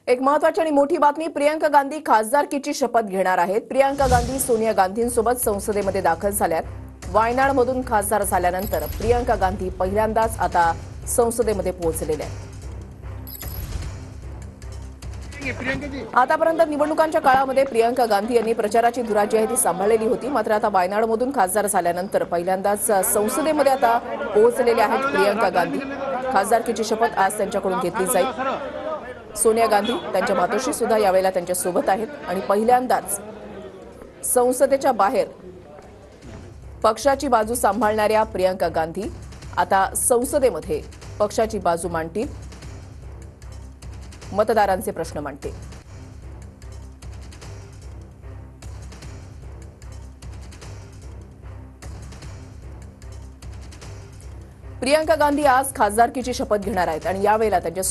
एक महत्त्वाची आणि मोठी बातमी, प्रियंका गांधी खासदारकीची शपथ घेणार आहेत। प्रियंका गांधी सोनिया गांधींसोबत संसदेमध्ये दाखल झाल्यात। वायनाडमधून खासदार झाल्यानंतर प्रियंका गांधी पहिल्यांदाच आता संसदेमध्ये पोहोचलेल्या आहेत। आतापर्यंत निवडणुकांच्या काळामध्ये प्रियंका गांधी यांनी प्रचाराची धुरा जी आहे ती सांभाळलेली होती, मात्र आता वायनाडमधून खासदार झाल्यानंतर पहिल्यांदाच संसदेमध्ये आता पोहोचलेल्या आहेत प्रियंका गांधी। खासदारकीची शपथ आज त्यांच्याकडून घेतली जाईल। सोनिया गांधी त्यांच्या मातोश्री सुद्धा यावेळेला त्यांच्या सोबत आहेत आणि पहिल्यांदाच संसदेच्या बाहेर पक्षाची बाजू सांभाळणाऱ्या प्रियंका गांधी आता संसदेमध्ये पक्षाची बाजू मांडतील, मतदारांचे प्रश्न मांडतील। प्रियंका गांधी आज खासदारकीची शपथ घेणार आहेत आणि यावेळेला त्यांच्या